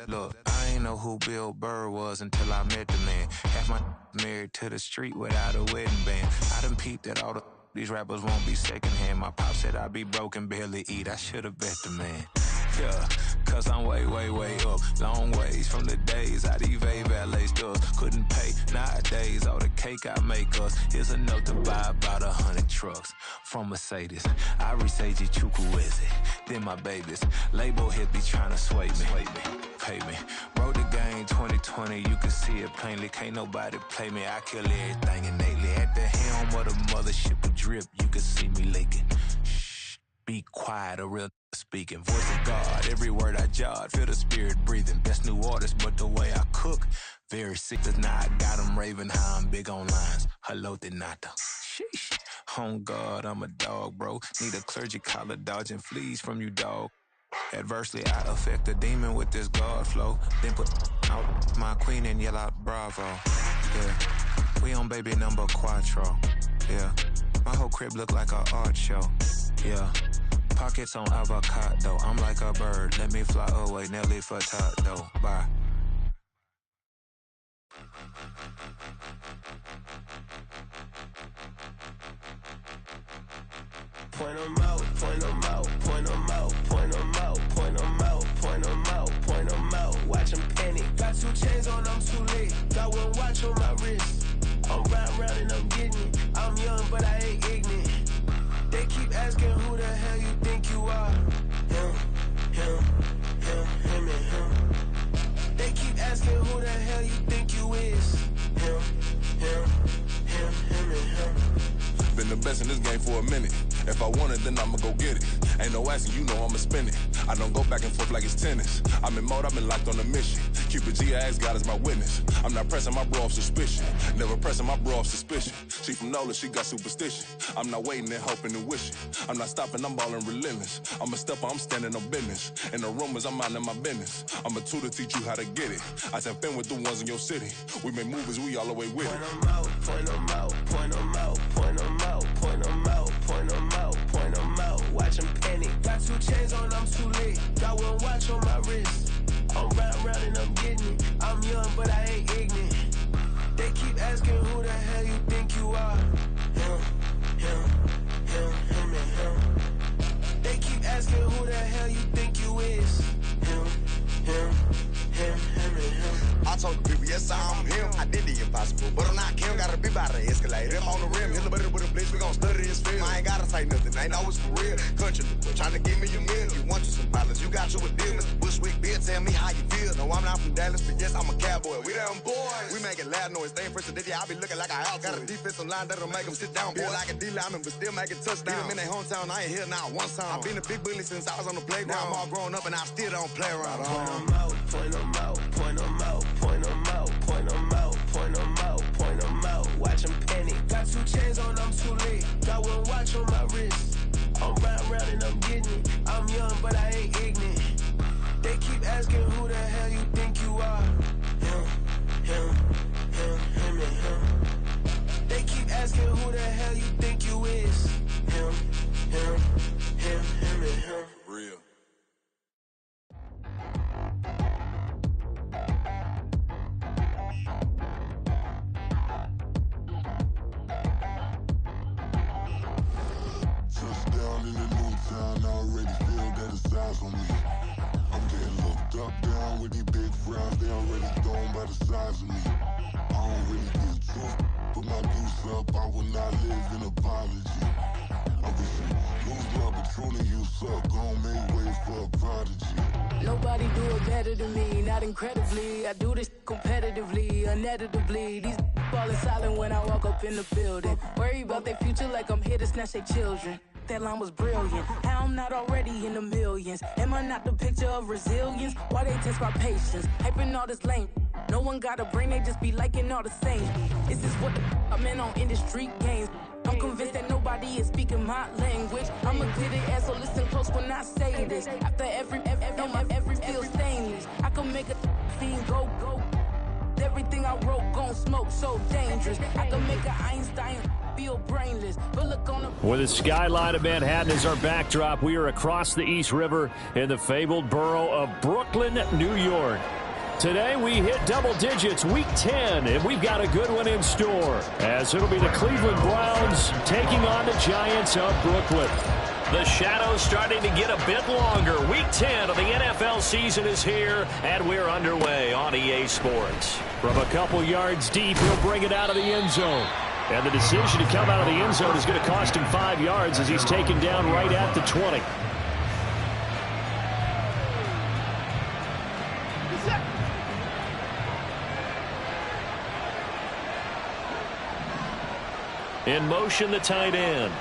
Look, I ain't know who Bill Burr was until I met the man. Half my married to the street without a wedding band. I done peeped that all these rappers won't be secondhand. My pop said I'd be broke and barely eat. I should've bet the man. Yeah, cause I'm way, way, way up. Long ways from the days I eBay valet stores. Couldn't pay nowadays. All the cake I make us is enough to buy about 100 trucks from Mercedes. I resage Chukwueze, then my babies. Label head be trying to sway me. Pay me. Wrote the game 2020, you can see it plainly. Can't nobody play me. I kill everything innately. At the helm of the mothership with drip, you can see me leaking. Shh, be quiet, a real speaking. Voice of God, every word I jot. Feel the spirit breathing. Best new artist, but the way I cook, very sick. Now I got them raving how I'm big on lines. Hello, Denata. Sheesh. Oh God, I'm a dog, bro. Need a clergy collar dodging fleas from you, dog. Adversely, I affect a demon with this God flow. Then put out my queen and yell out bravo. Yeah, we on baby number quattro. Yeah, my whole crib look like a art show. Yeah, pockets on avocado. I'm like a bird. Let me fly away. Nelly Furtado. Bye. Point 'em out, point 'em out, point 'em out, point 'em out, point 'em out, point 'em out, point 'em out. Watch 'em panic. Got 2 chains on, I'm too late. Got 1 watch on my wrist. I'm round and I'm getting it. I'm young, but I ain't ignorant. They keep asking who the hell you think you are. Him, and him. They keep asking who the hell you think you is. Him, and him. Been the best in this game for a minute. If I want it, then I'ma go get it. Ain't no asking, you know I'ma spend it. I don't go back and forth like it's tennis. I'm in mode, I've been locked on a mission. Cupid G, I ask God as my witness. I'm not pressing my bro off suspicion. Never pressing my bro off suspicion. She from Nola, she got superstition. I'm not waiting and hoping and wishing. I'm not stopping, I'm balling relentless. I'm a stepper, I'm standing on business. In the rumors, I'm minding my business. I'm a tutor, teach you how to get it. I said, been with the ones in your city. We make movies, we all the way with it. Point 'em out, point 'em out, point 'em out, point 'em out, point 'em out, point 'em out, point 'em out. Watch 'em panic. Got 2 chains on, I'm too late. Got 1 watch on my wrist. I'm round and I'm getting it. I'm young, but I ain't ignorant. They keep asking who the hell you think you are. Him, and him. They keep asking who the hell you think you is. Him, and him. I told the people, yes, I'm him. I did the impossible, but I'm not Kim. Gotta be by the escalator. Him on the rim, hit the butter with a blitz. We gon' study his film. I ain't gotta say nothing, ain't know it's for real. Country, tryna give me a meal. You want you some pilots, you got you a deal. Mr. Bushwick, Bill, tell me how you feel. No, I'm not from Dallas, but yes, I'm a cowboy. We them boys. We making loud noise. Staying first to I be looking like a house. Got a defensive line that'll make them sit down. Feel like a D-lineman, but still making touchdowns. Beat them in their hometown, I ain't here now one time. I've been a big bully since I was on the playground. Now I'm all grown up and I still don't play around. Point 'em out, point 'em out, point 'em out, point 'em out, point 'em out, point 'em out, point 'em out. Watch 'em panic. Got 2 chains on, I'm too late. Got 1 watch on my wrist. I'm round and I'm getting it. I'm young, but I ain't ignorant. They keep asking who the hell you think you are. Him, and him. They keep asking who the hell you think you is. Him, and him. Real. Touchdown in the new town, I already feel that it's eyes on me. I'm getting looked up, down with these big frowns, they already thrown by the size of me. I don't really get truth, put my goose up, I will not live in apology. I wish you lose love, but truly you suck, gon' make way for a prodigy. Nobody do it better than me, not incredibly. I do this competitively, uneditably. These falling silent when I walk up in the building. Worry about their future like I'm here to snatch their children. That line was brilliant. How I'm not already in the millions? Am I not the picture of resilience? Why they test my patience? Hyping all this lame. No one got a brain, they just be liking all the same. This is what the I'm in on industry games. I'm convinced that nobody is speaking my language. I'ma get it as so listen close when I say this. After every feel stainless. I can make a scene go. Everything I wrote gon' smoke so dangerous. I can make an Einstein feel brainless. But look on the... With the skyline of Manhattan as our backdrop, we are across the East River in the fabled borough of Brooklyn, New York. Today we hit double digits, week 10, and we've got a good one in store, as it'll be the Cleveland Browns taking on the Giants of Brooklyn. The shadows starting to get a bit longer. Week 10 of the NFL season is here, and we're underway on EA Sports. From a couple yards deep, he'll bring it out of the end zone. And the decision to come out of the end zone is going to cost him 5 yards as he's taken down right at the 20. In motion, the tight end.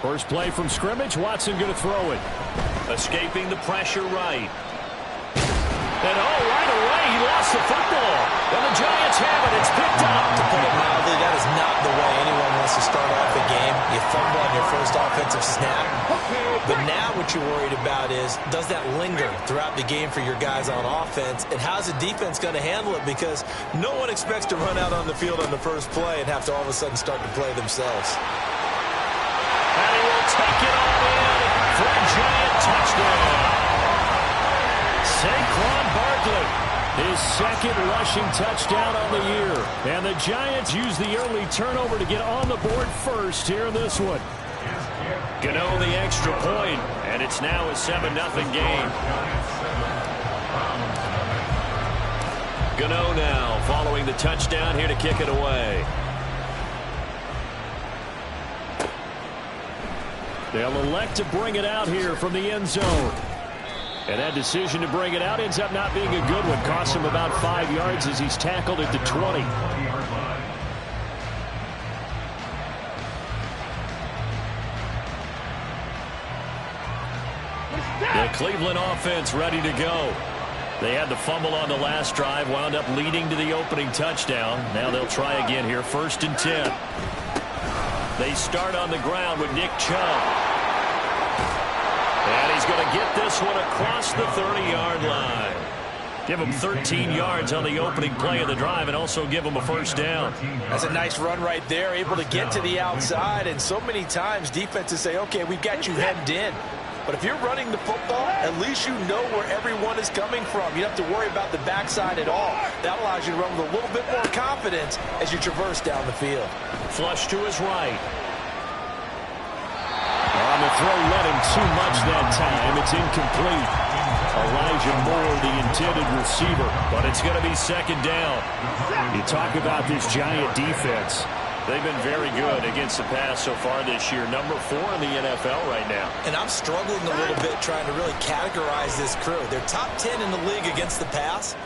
First play from scrimmage. Watson going to throw it. Escaping the pressure right. And right away, he lost the football. And the Giants have it. It's picked up. To put it mildly, that is not the way anyone wants to start off a game. You fumble on your first offensive snap. But now what you're worried about is, does that linger throughout the game for your guys on offense? And how's the defense going to handle it? Because no one expects to run out on the field on the first play and have to all of a sudden start to play themselves. And he will take it all in for a Giant touchdown. Saquon Barkley, his second rushing touchdown on the year. And the Giants use the early turnover to get on the board first here in this one. Gano the extra point, and it's now a 7-0 game. Gano now following the touchdown here to kick it away. They'll elect to bring it out here from the end zone. And that decision to bring it out ends up not being a good one. Costs him about 5 yards as he's tackled at the 20. The Cleveland offense ready to go. They had the fumble on the last drive, wound up leading to the opening touchdown. Now they'll try again here, 1st and 10. They start on the ground with Nick Chubb. And he's going to get this one across the 30-yard line. Give him 13 yards on the opening play of the drive and also give him a first down. That's a nice run right there, able to get to the outside. And so many times defenses say, okay, we've got you hemmed in. But if you're running the football, at least you know where everyone is coming from. You don't have to worry about the backside at all. That allows you to run with a little bit more confidence as you traverse down the field. Flush to his right. On the throw, let him too much that time. It's incomplete. Elijah Moore, the intended receiver. But it's going to be 2nd down. You talk about this Giant defense. They've been very good against the pass so far this year. Number 4 in the NFL right now. And I'm struggling a little bit trying to really categorize this crew. They're top 10 in the league against the pass,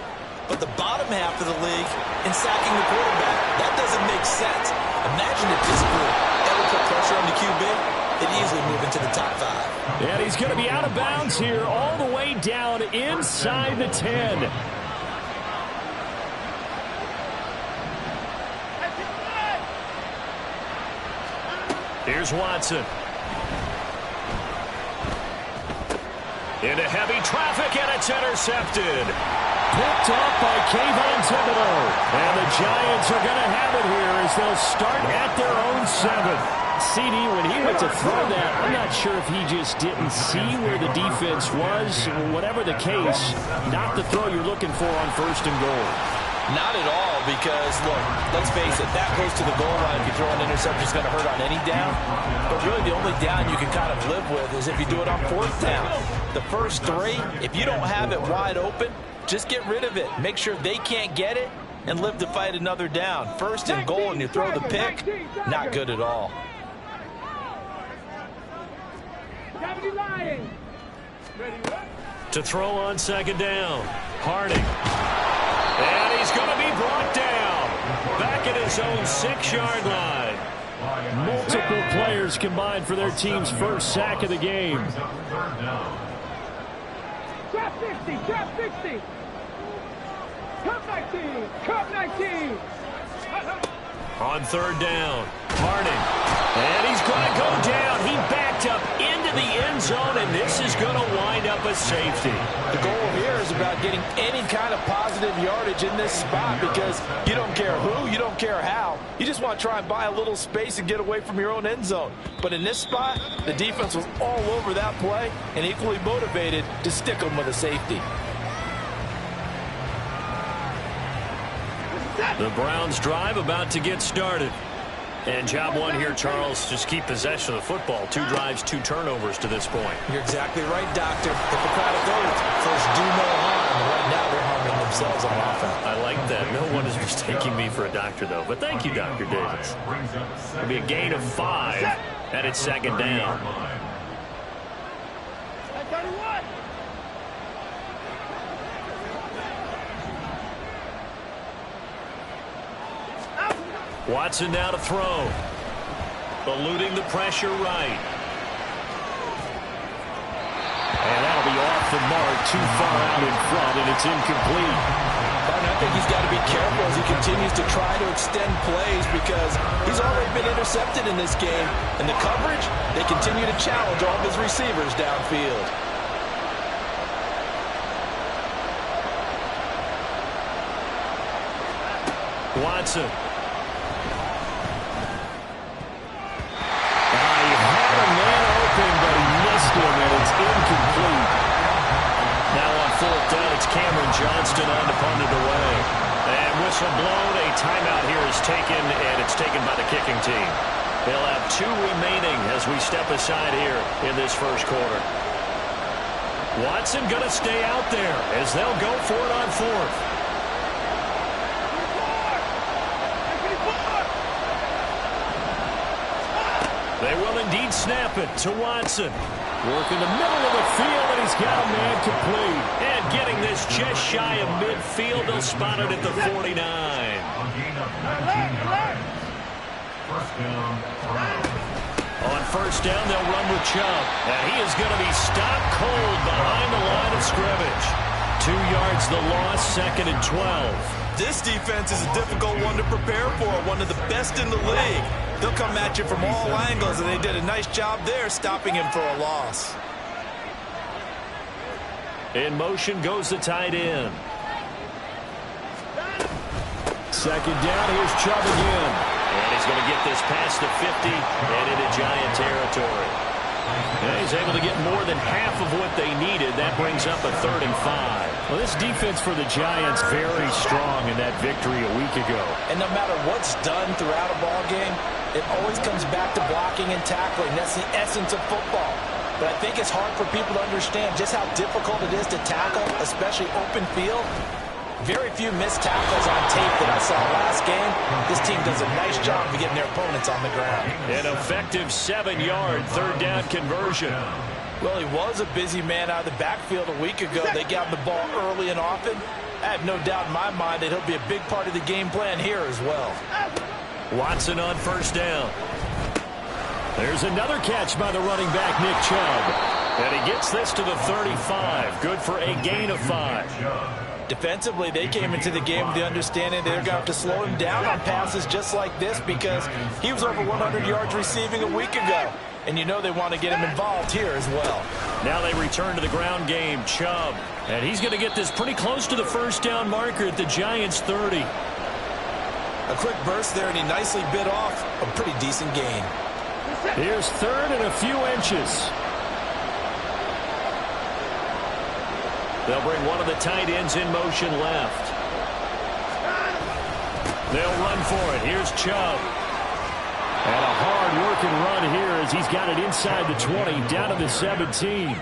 but the bottom half of the league in sacking the quarterback. That doesn't make sense. Imagine if this group ever put pressure on the QB, they'd easily move into the top 5. And he's going to be out of bounds here all the way down inside the 10. Here's Watson. Into heavy traffic, and it's intercepted. Picked off by Kayvon Thibodeau. And the Giants are going to have it here as they'll start at their own 7. CD, when he went to throw that, I'm not sure if he just didn't see where the defense was. Whatever the case, not the throw you're looking for on 1st and goal. Not at all, because, look, let's face it, that goes to the goal line. If you throw an interception, it's going to hurt on any down. But really, the only down you can kind of live with is if you do it on 4th down. The first 3, if you don't have it wide open, just get rid of it. Make sure they can't get it and live to fight another down. 1st and goal, and you throw the pick, not good at all. To throw on 2nd down, Harding. And he's going to be brought down. Back at his own 6-yard line. Multiple players combined for their team's first sack of the game. Drop 60, drop 60. Cup 19, cup 19. On 3rd down, Harding. And he's going to go down. He backed up into the end zone, and this is going to wind up a safety. The goal here is about getting any kind of positive yardage in this spot because you don't care who, you don't care how. You just want to try and buy a little space and get away from your own end zone. But in this spot, the defense was all over that play and equally motivated to stick them with a safety. The Browns drive about to get started. And job one here, Charles, just keep possession of the football. 2 drives, 2 turnovers to this point. You're exactly right, Doctor. Hippocratic oath. First, do no harm. Right now, they're harming themselves on offense. I like that. No one is mistaking me for a doctor, though. But thank you, Dr. Davis. It'll be a gain of 5, and it's second down. Watson now to throw. Eluding the pressure right. And that'll be off the mark, too far out in front, and it's incomplete. I think he's got to be careful as he continues to try to extend plays because he's already been intercepted in this game. And the coverage, they continue to challenge all of his receivers downfield. Watson. And it's incomplete. Now on 4th down, it's Cameron Johnston on to punt it away. And whistle blown. A timeout here is taken, and it's taken by the kicking team. They'll have 2 remaining as we step aside here in this first quarter. Watson going to stay out there as they'll go for it on 4th. They will indeed snap it to Watson. Working the middle of the field, and he's got a man complete. And getting this just shy of midfield, they'll spot it at the 49. On first down, they'll run with Chubb. And he is going to be stopped cold behind the line of scrimmage. 2 yards the loss, 2nd and 12. This defense is a difficult one to prepare for, one of the best in the league. They'll come at you from all angles, and they did a nice job there stopping him for a loss. In motion goes the tight end. Second down, here's Chubb again. And he's going to get this past the 50 and into Giant territory. And he's able to get more than half of what they needed. That brings up a 3rd and 5. Well, this defense for the Giants very strong in that victory a week ago. And no matter what's done throughout a ball game, it always comes back to blocking and tackling. That's the essence of football. But I think it's hard for people to understand just how difficult it is to tackle, especially open field. Very few missed tackles on tape that I saw last game. This team does a nice job of getting their opponents on the ground. An effective 7-yard 3rd down conversion. Well, he was a busy man out of the backfield a week ago. They got the ball early and often. I have no doubt in my mind that he'll be a big part of the game plan here as well. Watson on first down. There's another catch by the running back, Nick Chubb. And he gets this to the 35. Good for a gain of 5. Defensively, they came into the game with the understanding they're going to have to slow him down on passes just like this because he was over 100 yards receiving a week ago. And you know they want to get him involved here as well. Now they return to the ground game. Chubb. And he's going to get this pretty close to the first down marker at the Giants' 30. A quick burst there, and he nicely bit off a pretty decent gain. Here's 3rd and a few inches. They'll bring one of the tight ends in motion left. They'll run for it. Here's Chubb. And a hard-working run here as he's got it inside the 20, down to the 17.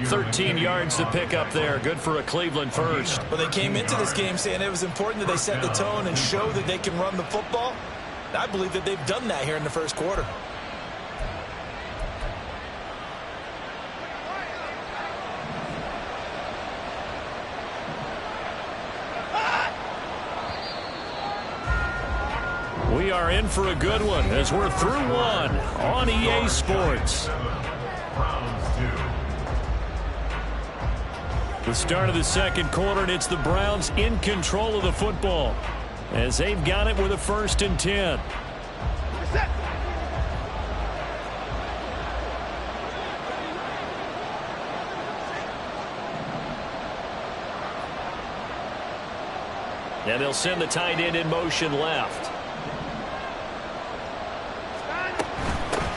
13 yards to pick up there. Good for a Cleveland first. Well, they came into this game saying it was important that they set the tone and show that they can run the football. I believe that they've done that here in the first quarter. We are in for a good one as we're through one on EA Sports. The start of the second quarter, and it's the Browns in control of the football as they've got it with a 1st and 10. And they'll send the tight end in motion left.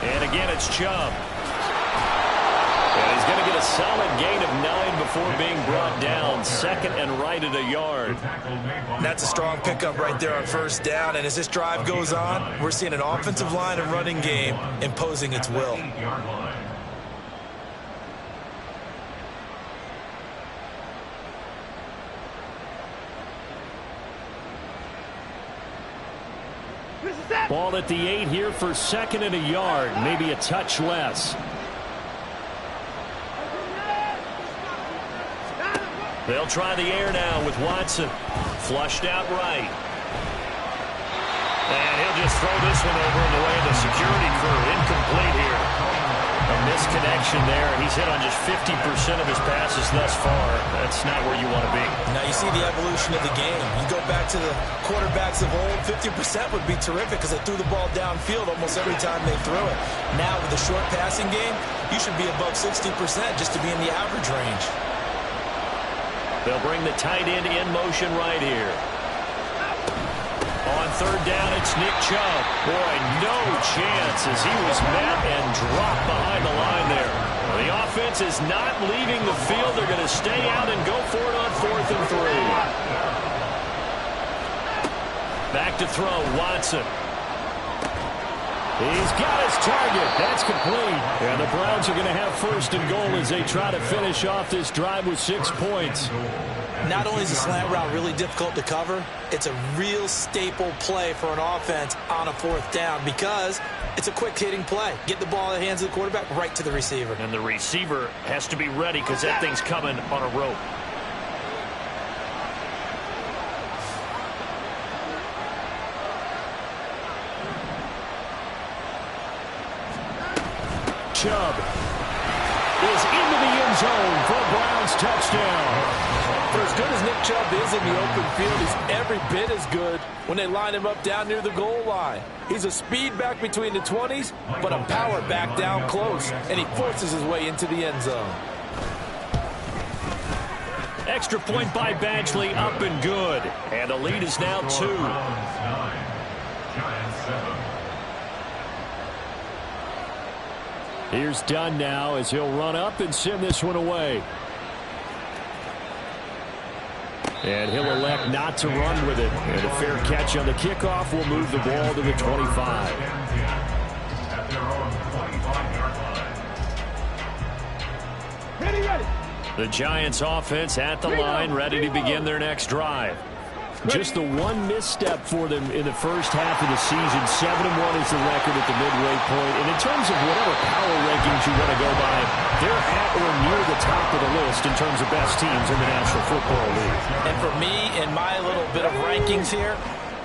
And again, it's Chubb. And he's going to get a solid gain of 9 before being brought down. Second and right at a yard. That's a strong pickup right there on first down. And as this drive goes on, we're seeing an offensive line and running game imposing its will. Ball at the 8 here for second and a yard, maybe a touch less. They'll try the air now with Watson. Flushed out right. And he'll just throw this one over in the way of the security crew. Incomplete here. A misconnection there. He's hit on just 50% of his passes thus far. That's not where you want to be. Now you see the evolution of the game. You go back to the quarterbacks of old, 50% would be terrific because they threw the ball downfield almost every time they threw it. Now with the short passing game, you should be above 60% just to be in the average range. They'll bring the tight end in motion right here. On third down, it's Nick Chubb. Boy, no chance as he was met and dropped behind the line there. The offense is not leaving the field. They're going to stay out and go for it on 4th and 3. Back to throw, Watson. He's got his target. That's complete. And the Browns are going to have 1st and goal as they try to finish off this drive with 6 points. Not only is the slant route really difficult to cover, it's a real staple play for an offense on a 4th down because it's a quick-hitting play. Get the ball in the hands of the quarterback right to the receiver. And the receiver has to be ready because that thing's coming on a rope. Chubb is into the end zone for a Browns touchdown. For as good as Nick Chubb is in the open field, he's every bit as good when they line him up down near the goal line. He's a speed back between the 20s, but a power back down close, and he forces his way into the end zone. Extra point by Badgley, up and good. And the lead is now 2. Here's Dunn now as he'll run up and send this one away. And he'll elect not to run with it. And a fair catch on the kickoff will move the ball to the 25. The Giants offense at the line, ready to begin their next drive. Just the one misstep for them in the first half of the season. 7-1 is the record at the midway point. And in terms of whatever power rankings you want to go by, they're at or near the top of the list in terms of best teams in the National Football League. And for me, in my little bit of rankings here,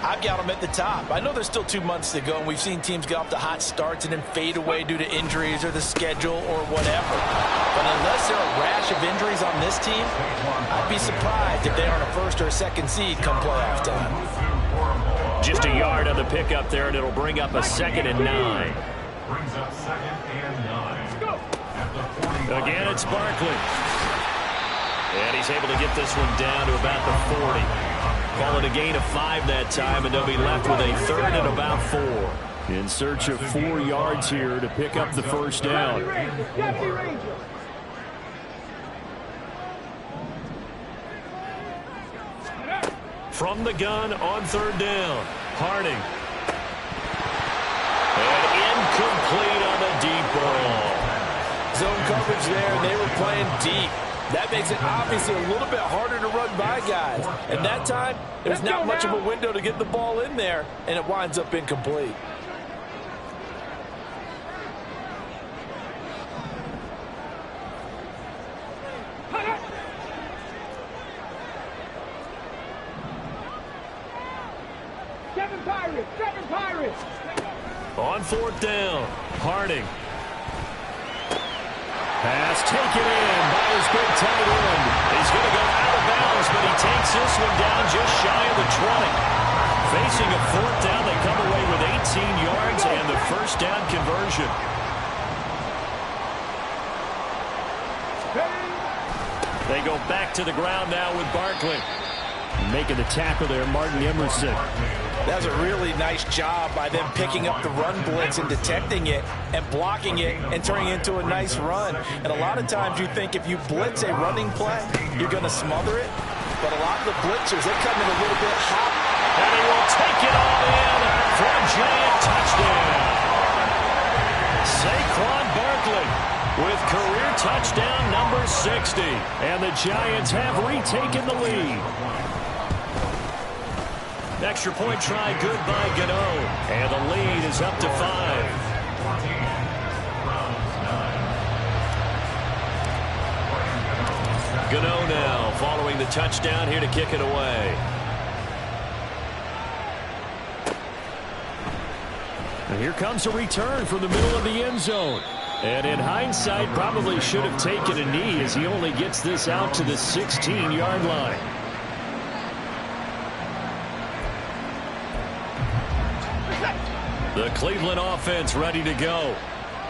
I've got them at the top. I know there's still 2 months to go, and we've seen teams get off to hot starts and then fade away due to injuries or the schedule or whatever. But unless there are a rash of injuries on this team, I'd be surprised if they aren't a 1st or a 2nd seed come playoff time. Just a yard on the pickup there, and it'll bring up a 2nd and 9. Again, it's Barkley. And he's able to get this one down to about the 40. Call it a gain of 5 that time, and they'll be left with a 3rd and about 4. In search of 4 yards here to pick up the first down. From the gun on 3rd down, Harding. And incomplete on the deep ball. Zone coverage there, and they were playing deep. That makes it obviously a little bit harder to run by guys. And that time, there's not much of a window to get the ball in there, and it winds up incomplete. Seven Pirates! On 4th down, Harding. Pass taken in by his big tight end. He's going to go out of bounds, but he takes this one down just shy of the 20. Facing a 4th down, they come away with 18 yards and the first down conversion. They go back to the ground now with Barkley. Making the tackle there, Martin Emerson. That was a really nice job by them picking up the run blitz and detecting it and blocking it and turning it into a nice run. And a lot of times you think if you blitz a running play, you're going to smother it. But a lot of the blitzers, they come in a little bit hot. And he will take it all in for a giant touchdown. Saquon Barkley with career touchdown number 60. And the Giants have retaken the lead. Extra point try good by Gano. And the lead is up to 5. Gano now following the touchdown here to kick it away. And here comes a return from the middle of the end zone. And in hindsight, probably should have taken a knee as he only gets this out to the 16-yard line. The Cleveland offense ready to go.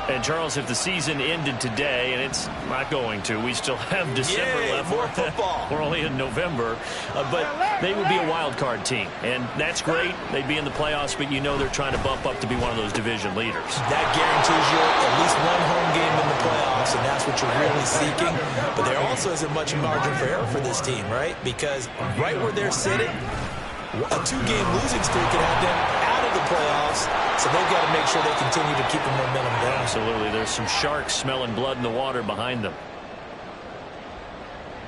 And, Charles, if the season ended today, and it's not going to, we still have December left. More football. We're only in November. But they would be a wild card team. And that's great. They'd be in the playoffs, but you know they're trying to bump up to be one of those division leaders. That guarantees you at least one home game in the playoffs, and that's what you're really seeking. But there also isn't much margin for error for this team, right? Because right where they're sitting, a 2-game losing streak can have them out of the playoffs, so they've got to make sure they continue to keep the momentum going. Absolutely. There's some sharks smelling blood in the water behind them.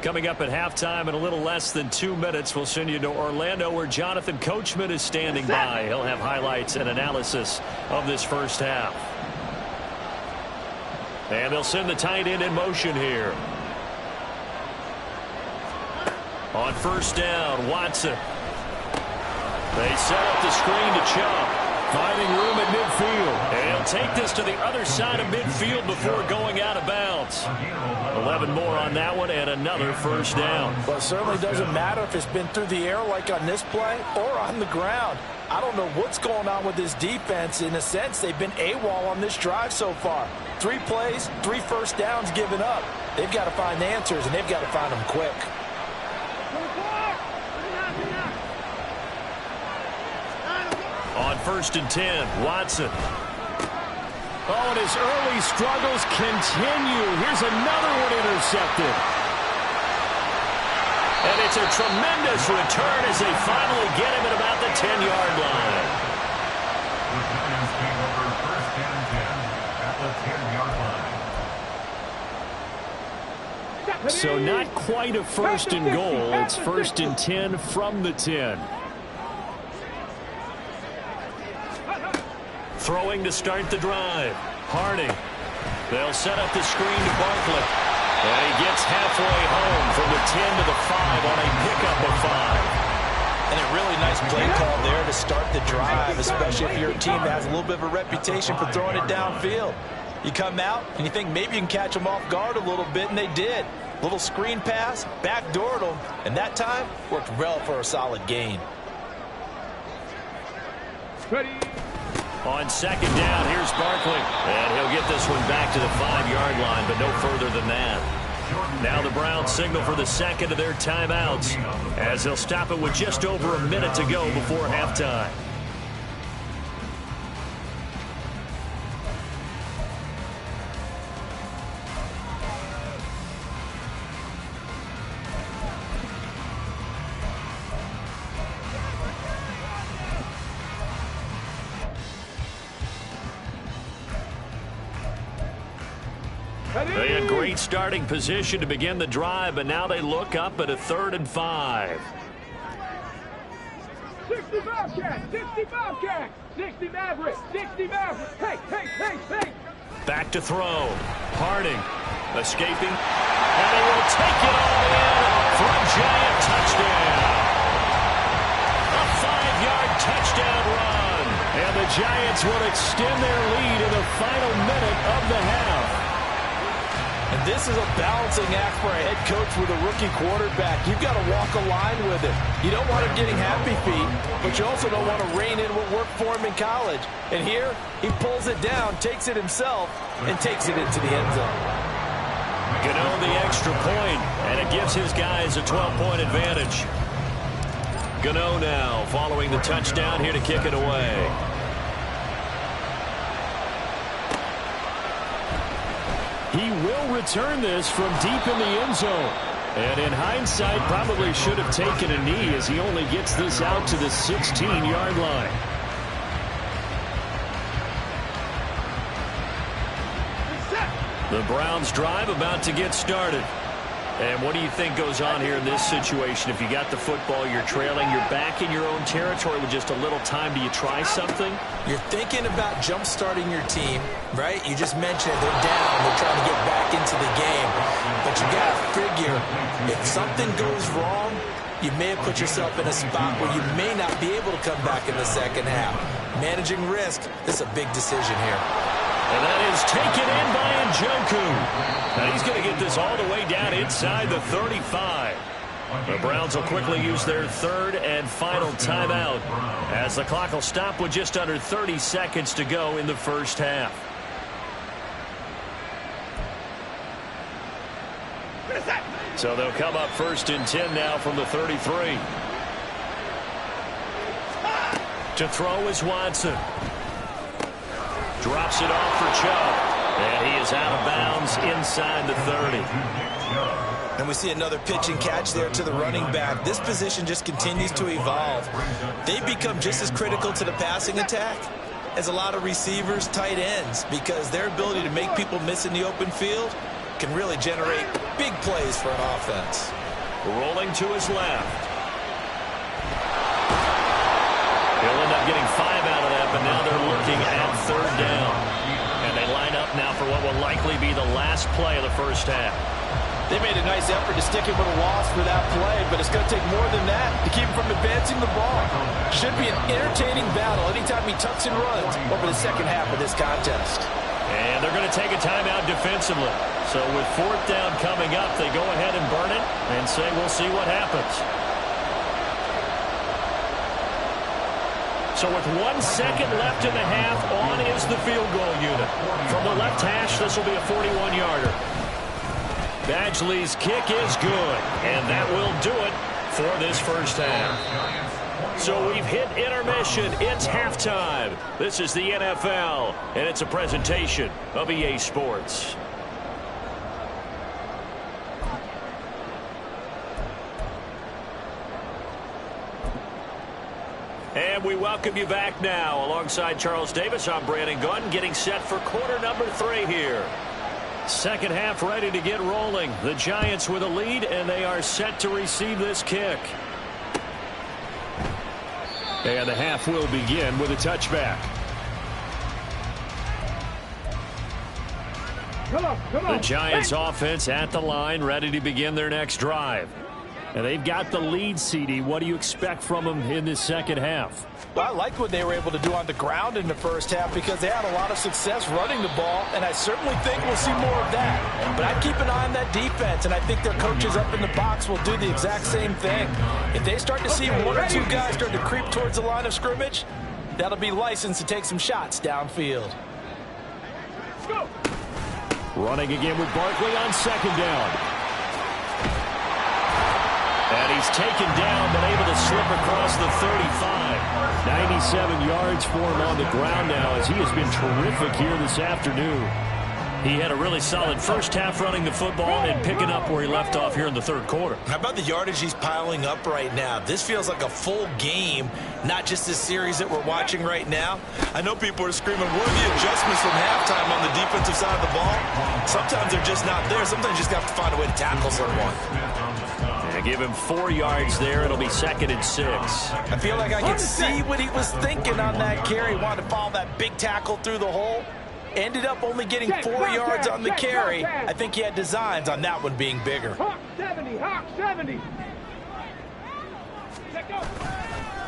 Coming up at halftime in a little less than 2 minutes, we'll send you to Orlando where Jonathan Coachman is standing by. He'll have highlights and analysis of this first half. And they'll send the tight end in motion here. On first down, Watson. They set up the screen to Chubb. Finding room at midfield. And he'll take this to the other side of midfield before going out of bounds. 11 more on that one and another first down. Well, it certainly doesn't matter if it's been through the air like on this play or on the ground. I don't know what's going on with this defense. In a sense, they've been AWOL on this drive so far. 3 plays, 3 first downs given up. They've got to find answers, and they've got to find them quick. On first and 10, Watson. Oh, and his early struggles continue. Here's another one intercepted. And it's a tremendous return as they finally get him at about the 10-yard line. So not quite a first and goal. It's first and 10 from the 10. Throwing to start the drive. Harding. They'll set up the screen to Barkley. And he gets halfway home from the 10 to the 5 on a pickup of 5. And a really nice play call there to start the drive, especially if you're a team that has a little bit of a reputation for throwing it downfield. You come out and you think maybe you can catch them off guard a little bit, and they did. Little screen pass, backdoored them, and that time worked well for a solid gain. Ready. On second down, here's Barkley. And he'll get this one back to the 5-yard line, but no further than that. Now the Browns signal for the second of their timeouts as they'll stop it with just over a minute to go before halftime. They had great starting position to begin the drive, but now they look up at a 3rd and 5. 60 Bobcat, 60 Bobcat, 60 Maverick, 60 Maverick. Hey. Back to throw. Harding escaping. And they will take it all in for a giant touchdown. A 5-yard touchdown run. And the Giants will extend their lead in the final minute of the half. And this is a balancing act for a head coach with a rookie quarterback. You've got to walk a line with it. You don't want him getting happy feet, but you also don't want to rein in what worked for him in college. And here, he pulls it down, takes it himself, and takes it into the end zone. Gano the extra point, and it gives his guys a 12-point advantage. Gano now following the touchdown here to kick it away. He will return this from deep in the end zone. And in hindsight, probably should have taken a knee as he only gets this out to the 16-yard line. The Browns drive about to get started. And what do you think goes on here in this situation? If you got the football, you're trailing, you're back in your own territory with just a little time. Do you try something? You're thinking about jump-starting your team, right? You just mentioned it. They're down. They're trying to get back into the game. But you got to figure, if something goes wrong, you may have put yourself in a spot where you may not be able to come back in the second half. Managing risk, this is a big decision here. And that is taken in by Njoku. And he's going to get this all the way down inside the 35. The Browns will quickly use their third and final timeout as the clock will stop with just under 30 seconds to go in the first half. So they'll come up 1st and 10 now from the 33. To throw is Watson. Drops it off for Chubb. And he is out of bounds inside the 30. And we see another pitch and catch there to the running back. This position just continues to evolve. They've become just as critical to the passing attack as a lot of receivers, tight ends, because their ability to make people miss in the open field can really generate big plays for an offense. Rolling to his left. He'll end up getting 5 out of that, but now they're looking at 3rd down. And they line up now for what will likely be the last play of the first half. They made a nice effort to stick him with a loss for that play, but it's going to take more than that to keep him from advancing the ball. Should be an entertaining battle anytime he tucks and runs over the second half of this contest. And they're going to take a timeout defensively. So with 4th down coming up, they go ahead and burn it and say we'll see what happens. So with 1 second left in the half, on is the field goal unit. From the left hash, this will be a 41-yarder. Badgley's kick is good, and that will do it for this first half. So we've hit intermission. It's halftime. This is the NFL, and it's a presentation of EA Sports. And we welcome you back now. Alongside Charles Davis, I'm Brandon Gunn, getting set for quarter number 3 here. Second half ready to get rolling. The Giants with a lead, and they are set to receive this kick. And the half will begin with a touchback. The Giants offense at the line, ready to begin their next drive. And they've got the lead, CD. What do you expect from them in this second half? Well, I like what they were able to do on the ground in the first half because they had a lot of success running the ball, and I certainly think we'll see more of that. But I'd keep an eye on that defense, and I think their coaches up in the box will do the exact same thing. If they start to see 1 or 2 guys start to creep towards the line of scrimmage, that'll be licensed to take some shots downfield. Running again with Barkley on 2nd down. And he's taken down, but able to slip across the 35. 97 yards for him on the ground now, as he has been terrific here this afternoon. He had a really solid first half running the football and picking up where he left off here in the 3rd quarter. How about the yardage he's piling up right now? This feels like a full game, not just this series that we're watching right now. I know people are screaming, where are the adjustments from halftime on the defensive side of the ball? Sometimes they're just not there. Sometimes you just have to find a way to tackle someone. And give him 4 yards there. It'll be 2nd and 6. I feel like I can see what he was thinking on that carry. He wanted to follow that big tackle through the hole. Ended up only getting 4 yards on the carry. I think he had designs on that one being bigger. Hawk 70, Hawk 70.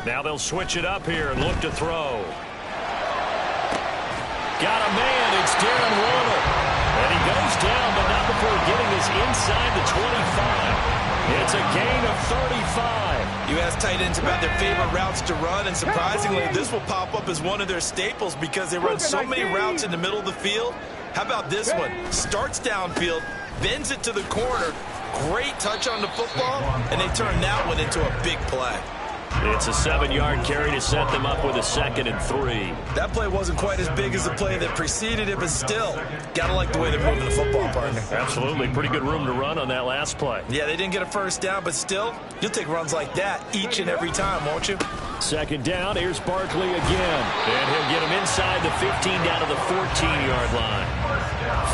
Now they'll switch it up here and look to throw. Got a man. It's Darren Waller. And he goes down, but not before getting this inside the 25. It's a gain of 35. You ask tight ends about their favorite routes to run, and surprisingly, this will pop up as one of their staples because they run so many routes in the middle of the field. How about this one? Starts downfield, bends it to the corner, great touch on the football, and they turn that one into a big play. It's a 7-yard carry to set them up with a 2nd and 3. That play wasn't quite as big as the play that preceded it, but still, got to like the way they're moving the football, partner. Absolutely. Pretty good room to run on that last play. Yeah, they didn't get a first down, but still, you'll take runs like that each and every time, won't you? 2nd down. Here's Barkley again. And he'll get him inside the 15 down to the 14-yard line.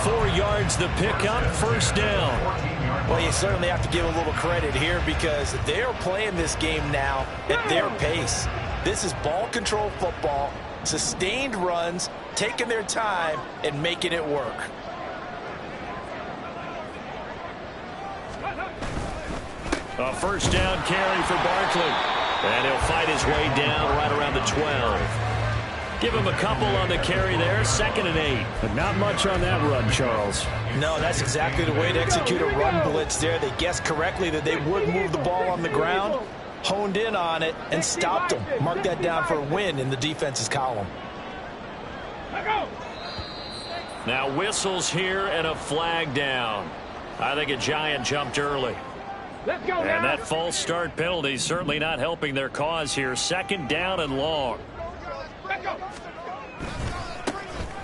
4 yards the pickup, 1st down. Well, you certainly have to give a little credit here because they are playing this game now at their pace. This is ball control football, sustained runs, taking their time, and making it work. A 1st down carry for Barkley. And he'll fight his way down right around the 12. Give him a couple on the carry there, 2nd and 8. But not much on that run, Charles. No, that's exactly the way to execute a run blitz there. They guessed correctly that they would move the ball on the ground, honed in on it, and stopped them. Mark that down for a win in the defense's column. Now whistles here and a flag down. I think a Giant jumped early. Let's go now. And that false start penalty is certainly not helping their cause here. 2nd down and long.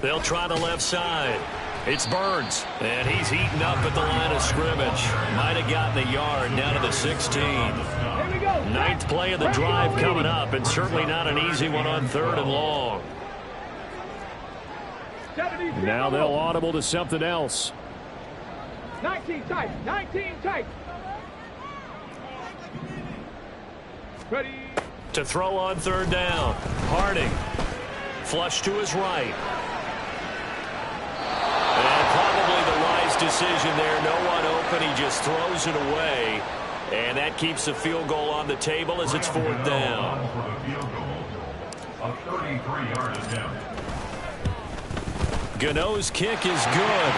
They'll try the left side. It's Burns, and he's heating up at the line of scrimmage. Might have gotten a yard down to the 16. 9th play of the drive coming up, and certainly not an easy one on 3rd and long. Now they'll audible to something else. 19 tight, 19 tight. Ready. To throw on 3rd down. Harding. Flush to his right. And probably the wise decision there. No one open. He just throws it away. And that keeps the field goal on the table as it's 4th down. A 33-yard attempt. Gano's kick is good.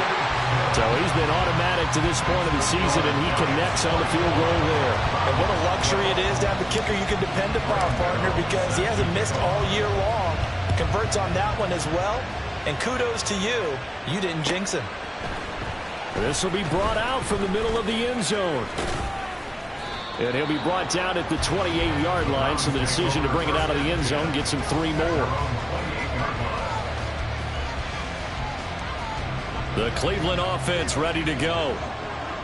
So he's been automatic to this point of the season, and he connects on the field goal there. And what a luxury it is to have a kicker you can depend upon, partner, because he hasn't missed all year long. Converts on that one as well. And kudos to you. You didn't jinx him. This will be brought out from the middle of the end zone. And he'll be brought down at the 28-yard line, so the decision to bring it out of the end zone gets him 3 more. The Cleveland offense ready to go.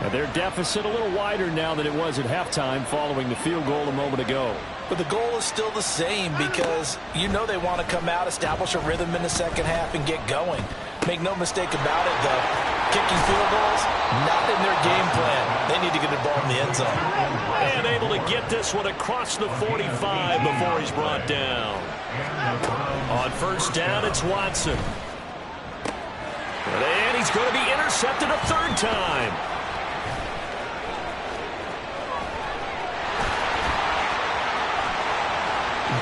And their deficit a little wider now than it was at halftime following the field goal a moment ago. But the goal is still the same because you know they want to come out, establish a rhythm in the second half, and get going. Make no mistake about it, though. Kicking field goals, not in their game plan. They need to get the ball in the end zone. And able to get this one across the 45 before he's brought down. On 1st down, it's Watson. And he's going to be intercepted a 3rd time.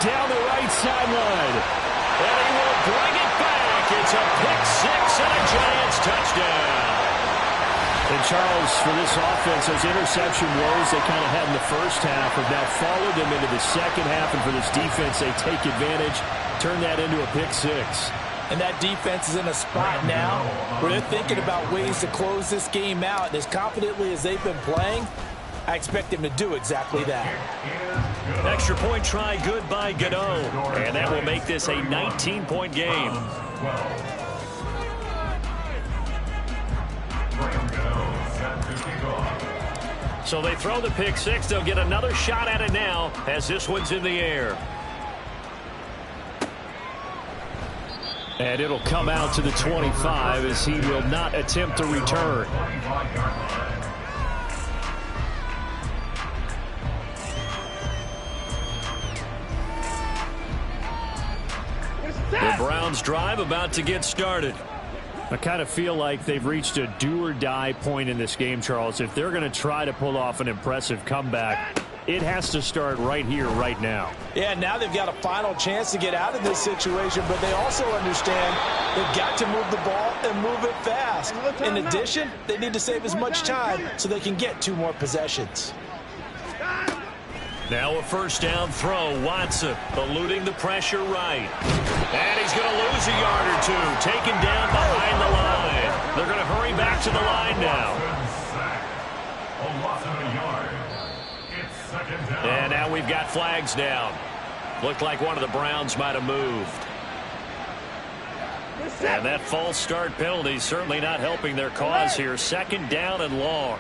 Down the right sideline. And he will bring it back. It's a pick-6 and a Giants touchdown. And Charles, for this offense, those interception woes they kind of had in the first half have now followed them into the second half. And for this defense, they take advantage, turn that into a pick-6. And that defense is in a spot now where they're thinking about ways to close this game out. And as confidently as they've been playing, I expect them to do exactly that. Extra point try good by Gano. And that will make this a 19-point game. So they throw the pick-6. They'll get another shot at it now as this one's in the air. And it'll come out to the 25 as he will not attempt to return. The Browns drive about to get started. I kind of feel like they've reached a do-or-die point in this game, Charles. If they're going to try to pull off an impressive comeback, it has to start right here, right now. Yeah, now they've got a final chance to get out of this situation, but they also understand they've got to move the ball and move it fast. In addition, they need to save as much time so they can get 2 more possessions. Now a 1st down throw. Watson eluding the pressure right. And he's going to lose a yard or 2. Taken down behind the line. They're going to hurry back to the line now. And now we we've got flags down. Looked like one of the Browns might have moved. And that false start penalty certainly not helping their cause here. Second down and long.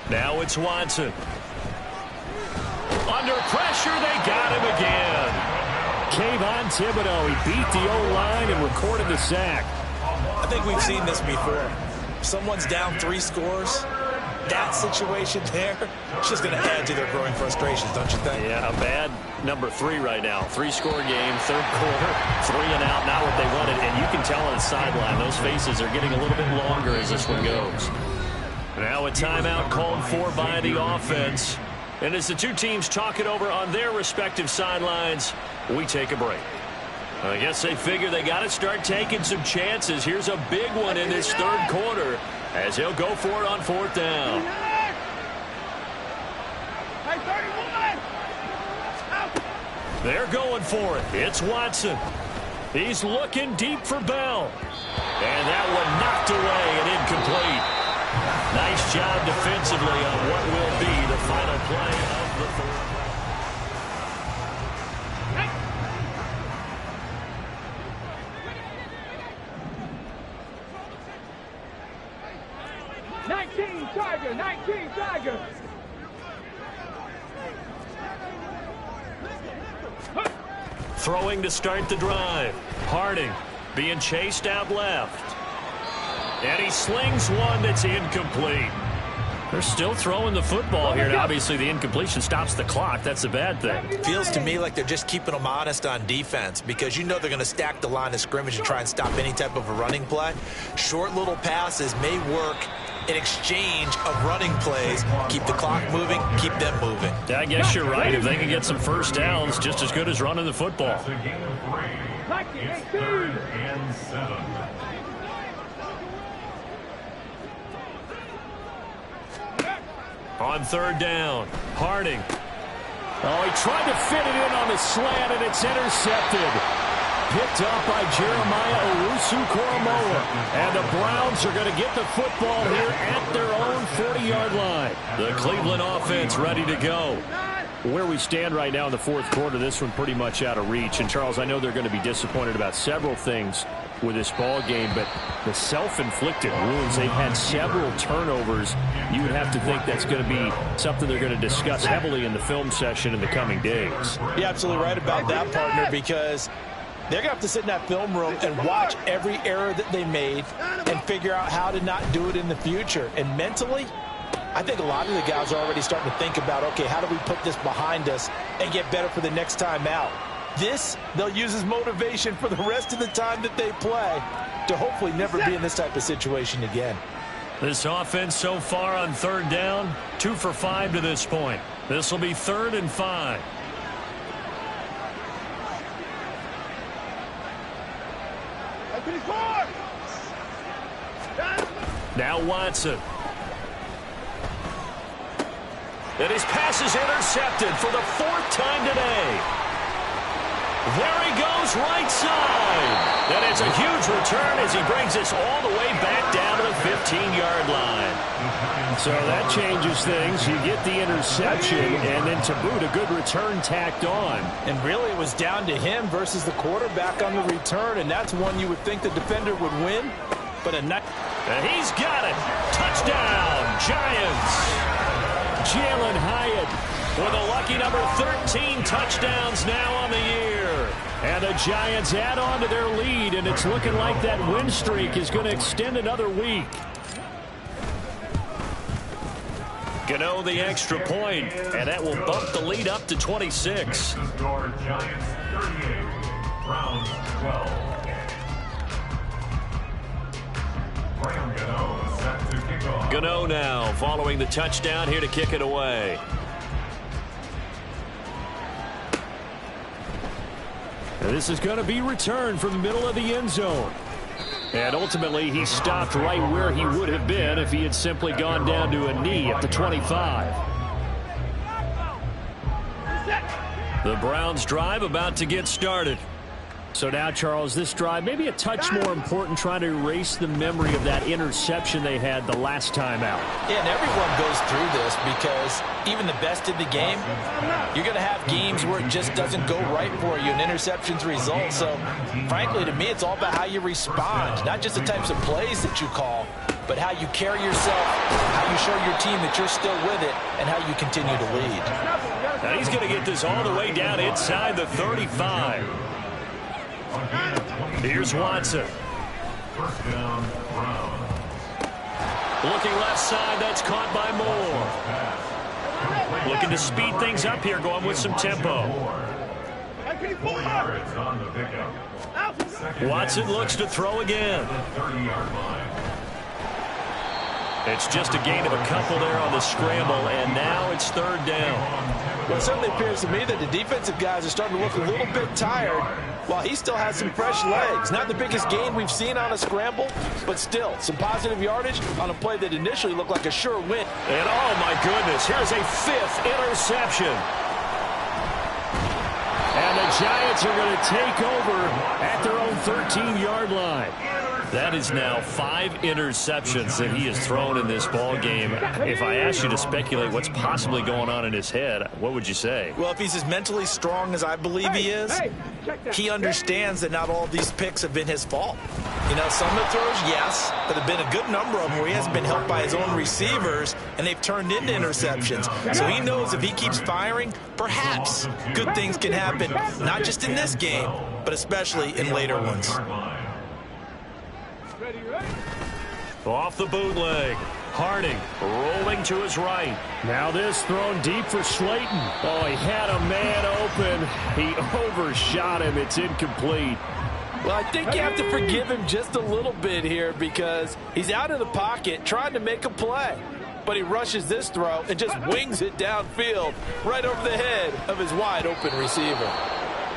Now it's Watson. Under pressure, they got him again. Kayvon Thibodeau, he beat the O-line and recorded the sack. I think we've seen this before. Someone's down 3 scores. That situation there, it's just going to add to their growing frustrations, don't you think? Yeah, a bad number 3 right now. 3-score game, third quarter, 3 and out, not what they wanted. And you can tell on the sideline, those faces are getting a little bit longer as this one goes. Now a timeout called for by the offense. And as the two teams talk it over on their respective sidelines, we take a break. I guess they figure they got to start taking some chances. Here's a big one in this third quarter as he'll go for it on 4th down. They're going for it. It's Watson. He's looking deep for Bell. And that one knocked away and incomplete. Nice job defensively on what will be the final play of the fourth. 19 Tiger. Throwing to start the drive. Harding being chased out left. And he slings one that's incomplete. They're still throwing the football here, and obviously the incompletion stops the clock. That's a bad thing. Feels to me like they're just keeping them honest on defense because you know they're going to stack the line of scrimmage and try and stop any type of a running play. Short little passes may work in exchange of running plays. Keep the clock moving, keep them moving. I guess you're right. If they can get some first downs, just as good as running the football. That's a gain of 3. It's 3rd and 7. On 3rd down, Harding. Oh, he tried to fit it in on the slant, and it's intercepted. Picked up by Jeremiah Owusu-Koramoah. And the Browns are going to get the football here at their own 40-yard line. The Cleveland offense ready to go. Where we stand right now in the fourth quarter, this one pretty much out of reach. And, Charles, I know they're going to be disappointed about several things with this ball game, but the self-inflicted wounds, they've had several turnovers. You would have to think that's going to be something they're going to discuss heavily in the film session in the coming days. You're absolutely right about that, partner, because they're going to have to sit in that film room and watch every error that they made and figure out how to not do it in the future. And mentally, I think a lot of the guys are already starting to think about, okay, how do we put this behind us and get better for the next time out? This, they'll use as motivation for the rest of the time that they play to hopefully never be in this type of situation again. This offense so far on 3rd down, 2 for 5 to this point. This will be 3rd and 5. Now Watson. And his pass is intercepted for the 4th time today. There he goes, right side. And it's a huge return as he brings this all the way back down to the 15-yard line. So that changes things. You get the interception, and then to boot, a good return tacked on. And really, it was down to him versus the quarterback on the return, and that's one you would think the defender would win. But and he's got it. Touchdown, Giants. Jalen Hyatt with a lucky number 13 touchdowns now on the year. And the Giants add on to their lead, and it's looking like that win streak is going to extend another week. Gano the extra point, and that will bump the lead up to 26. The score, Giants 38, Browns 12. Gano set to kick off. Gano now following the touchdown here to kick it away. And this is going to be returned from the middle of the end zone. And ultimately, he stopped right where he would have been if he had simply gone down to a knee at the 25. The Browns drive about to get started. So now, Charles, this drive maybe a touch more important, trying to erase the memory of that interception they had the last time out. Yeah, and everyone goes through this because even the best in the game, you're going to have games where it just doesn't go right for you, and interceptions result. So, frankly, to me, it's all about how you respond, not just the types of plays that you call, but how you carry yourself, how you show your team that you're still with it, and how you continue to lead. Now he's going to get this all the way down inside the 35. Here's Watson. First down, Browns. Looking left side, that's caught by Moore. Looking to speed things up here, going with some tempo. 4 yards on the pickup. Watson looks to throw again. 30-yard line. It's just a gain of a couple there on the scramble, and now it's third down. Well, it certainly appears to me that the defensive guys are starting to look a little bit tired while he still has some fresh legs. Not the biggest gain we've seen on a scramble, but still some positive yardage on a play that initially looked like a sure win. And oh my goodness, here's a 5th interception. And the Giants are going to take over at their own 13-yard line. That is now 5 interceptions that he has thrown in this ball game. If I asked you to speculate what's possibly going on in his head, what would you say? Well, if he's as mentally strong as I believe he is, he understands that not all of these picks have been his fault. You know, some of the throws, yes, but there have been a good number of them where he hasn't been helped by his own receivers, and they've turned into interceptions. So he knows if he keeps firing, perhaps good things can happen, not just in this game, but especially in later ones. Off the bootleg. Harding rolling to his right. Now this thrown deep for Slayton. Oh, he had a man open. He overshot him. It's incomplete. Well, I think you have to forgive him just a little bit here because he's out of the pocket trying to make a play. But he rushes this throw and just wings it downfield right over the head of his wide-open receiver.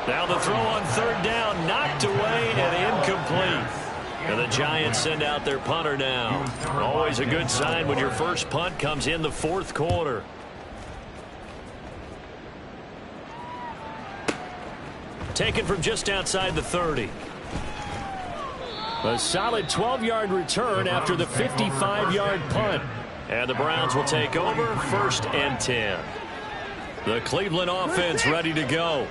Now the throw on third down, knocked away and incomplete. And the Giants send out their punter now. Always a good sign when your first punt comes in the fourth quarter. Taken from just outside the 30. A solid 12-yard return after the 55-yard punt. And the Browns will take over 1st and 10. The Cleveland offense ready to go.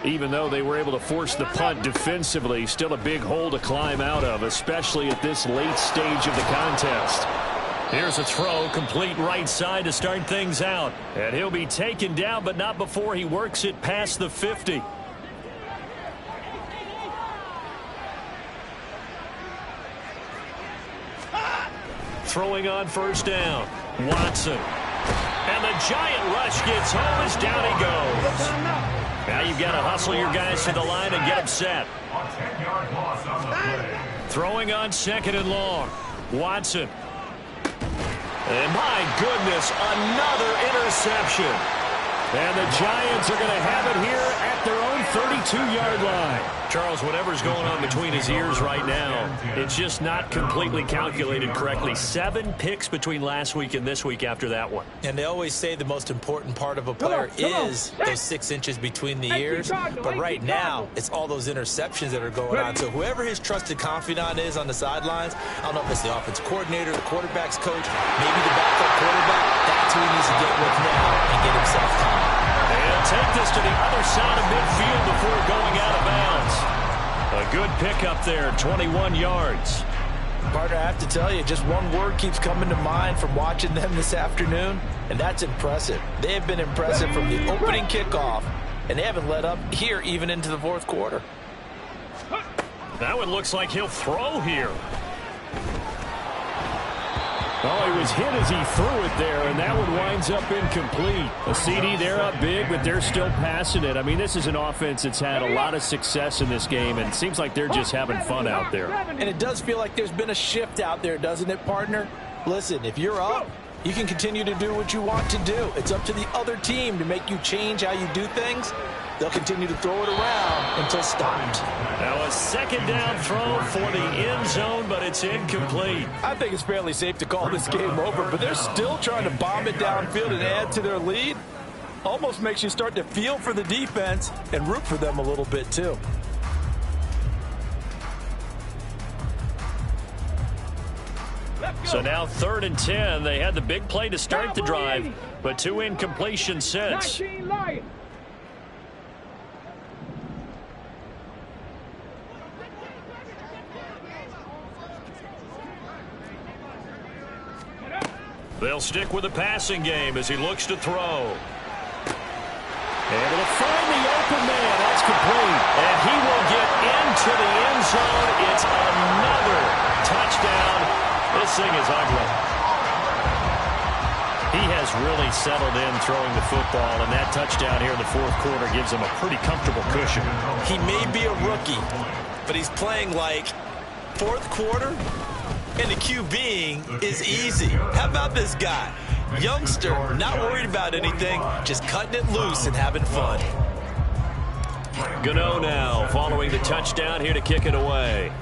Even though they were able to force the punt defensively, still a big hole to climb out of, especially at this late stage of the contest. Here's a throw, complete right side to start things out. And he'll be taken down, but not before he works it past the 50. Throwing on first down. Watson. And the giant rush gets home as down he goes. Now you've got to hustle your guys to the line and get them set. Throwing on 2nd and long. Watson. And my goodness, another interception. And the Giants are going to have it here at their own 32-yard line. Charles, whatever's going on between his ears right now, it's just not completely calculated correctly. 7 picks between last week and this week after that one. And they always say the most important part of a player is those 6 inches between the ears. But right now, it's all those interceptions that are going on. So whoever his trusted confidant is on the sidelines, I don't know if it's the offensive coordinator, the quarterback's coach, maybe the backup quarterback, that's who he needs to get with now and get himself calm. And take this to the other side of midfield before going out of bounds. A good pickup there, 21 yards. Partner, I have to tell you, just one word keeps coming to mind from watching them this afternoon, and that's impressive. They have been impressive from the opening kickoff, and they haven't let up here even into the fourth quarter. That one looks like he'll throw here. Oh, he was hit as he threw it there, and that one winds up incomplete. A CD, they're up big, but they're still passing it. I mean, this is an offense that's had a lot of success in this game, and it seems like they're just having fun out there. And it does feel like there's been a shift out there, doesn't it, partner? Listen, if you're up, you can continue to do what you want to do. It's up to the other team to make you change how you do things. They'll continue to throw it around until stopped. Now a 2nd down throw for the end zone, but it's incomplete. I think it's fairly safe to call this game over, but they're still trying to bomb it downfield and add to their lead. Almost makes you start to feel for the defense and root for them a little bit too. So now 3rd and 10. They had the big play to start the drive, but 2 incompletions since. 19 Lions. They'll stick with the passing game as he looks to throw. Able to find the open man. That's complete. And he will get into the end zone. It's another touchdown. This thing is ugly. He has really settled in throwing the football, and that touchdown here in the 4th quarter gives him a pretty comfortable cushion. He may be a rookie, but he's playing like 4th quarter, and the QBing is easy. How about this guy? Youngster, not worried about anything, just cutting it loose and having fun. Gano now following the touchdown here to kick it away.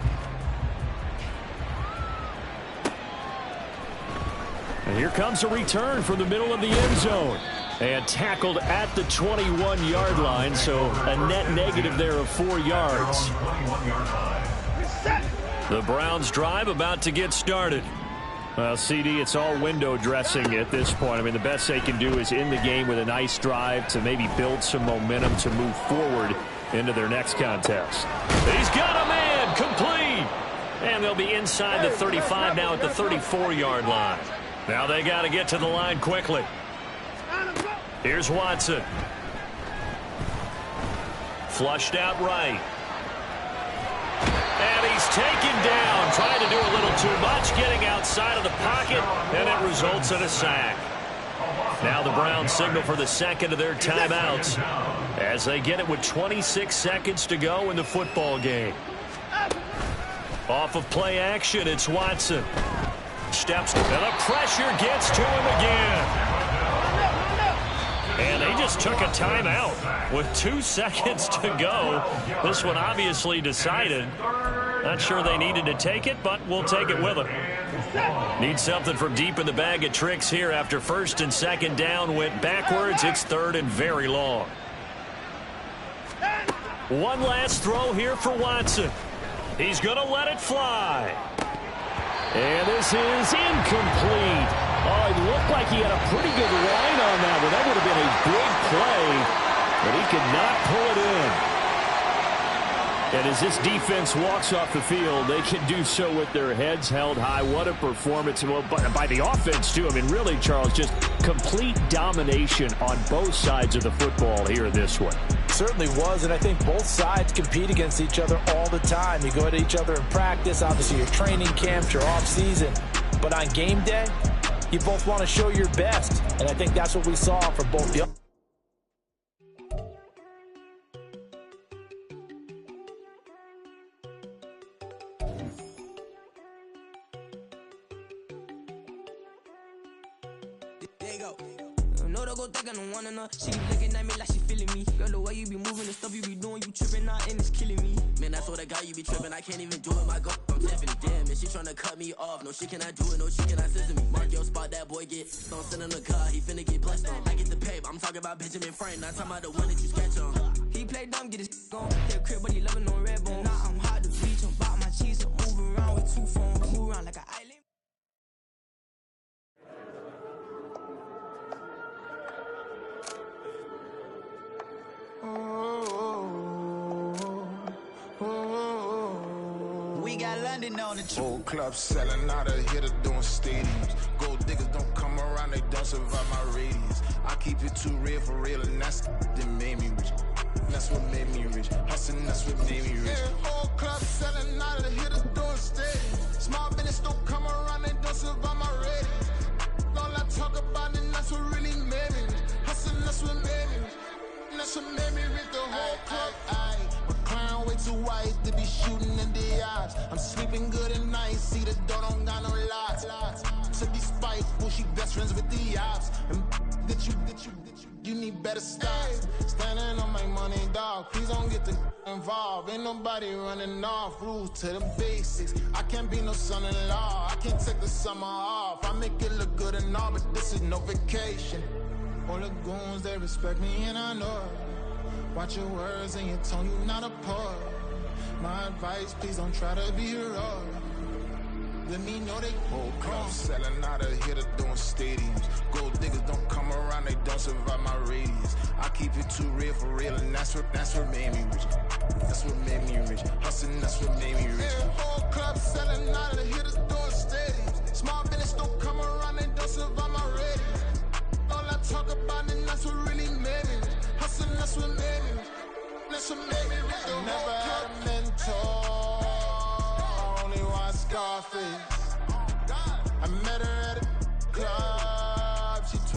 And here comes a return from the middle of the end zone. And tackled at the 21-yard line, so a net negative there of 4 yards. The Browns drive about to get started. Well, CD, it's all window dressing at this point. I mean, the best they can do is end the game with a nice drive to maybe build some momentum to move forward into their next contest. He's got a man, complete. And they'll be inside the 35 now at the 34-yard line. Now they got to get to the line quickly. Here's Watson. Flushed out right. And he's taken down, trying to do a little too much, getting outside of the pocket, and it results in a sack. Now the Browns signal for the 2nd of their timeouts as they get it with 26 seconds to go in the football game. Off of play action, it's Watson. Steps, and the pressure gets to him again. And they just took a timeout with 2 seconds to go. This one obviously decided. Not sure they needed to take it, but we'll take it with them. Need something from deep in the bag of tricks here after 1st and 2nd down went backwards. It's 3rd and very long. One last throw here for Watson. He's going to let it fly. And this is incomplete. Oh, it looked like he had a pretty good line on that one. That would have been a big play, but he could not pull it in. And as this defense walks off the field, they can do so with their heads held high. What a performance. Well, by the offense, too. I mean, really, Charles, just complete domination on both sides of the football here in this one. Certainly was, and I think both sides compete against each other all the time. You go at each other in practice, obviously your training camps, your off-season. But on game day, you both want to show your best, and I think that's what we saw for both the She keep looking at me like she feeling me. Girl, the way you be moving and stuff you be doing, you tripping out and it's killing me. Man, I swear to God, you be tripping. I can't even do it. My girl, I'm Tiffany. Damn, and she tryna cut me off. No, she cannot do it. No, she cannot scissor me. Mark your spot, that boy get. Don't send in the car. He finna get blessed on. I get the pay, but I'm talking about Benjamin Frank. Not talking about the one that you sketch on. He play dumb, get his on. Get a crib, but he loving on red bone. Now I'm hard to reach him. Bought my cheese. I'm moving around with 2 phones. Move around like an island. We got London on the Old clubs selling out of here to doing stadiums. Gold diggers don't come around, they don't survive my radius. I keep it too real for real, and that's that made me rich. That's what made me rich. Hustling, that's what made me rich. Yeah, old clubs selling out of here to doing stadiums. Small business don't come around, they don't survive my radius. All I talk about it, that's what really made me rich. Hustling, that's what made me rich. That's what made me rich, the whole club. My crown way too white to be shooting in the eyes. I'm sleeping good at night, see the door don't got no locks. To be spiteful, she best friends with the ops. And you need better styles. Standing on my money, dog. Please don't get the involved. Ain't nobody running off. Rules to the basics. I can't be no son-in-law. I can't take the summer off. I make it look good and all, but this is no vacation. All the goons, they respect me and I know it. Watch your words and your tone, you not a poet. My advice, please don't try to be heroic. Let me know they whole club selling out of hitter doing stadiums. Gold diggers don't come around, they don't survive my radius. I keep it too real for real, and that's what made me rich. That's what made me rich. Hustling, that's what made me rich. Yeah, whole club selling out of hitters doing stadiums. Small business don't come around, they don't survive my radius. All I talk about, and that's what really made me rich. Hustling, that's what made me rich. That's what made me rich. Never had a mentor.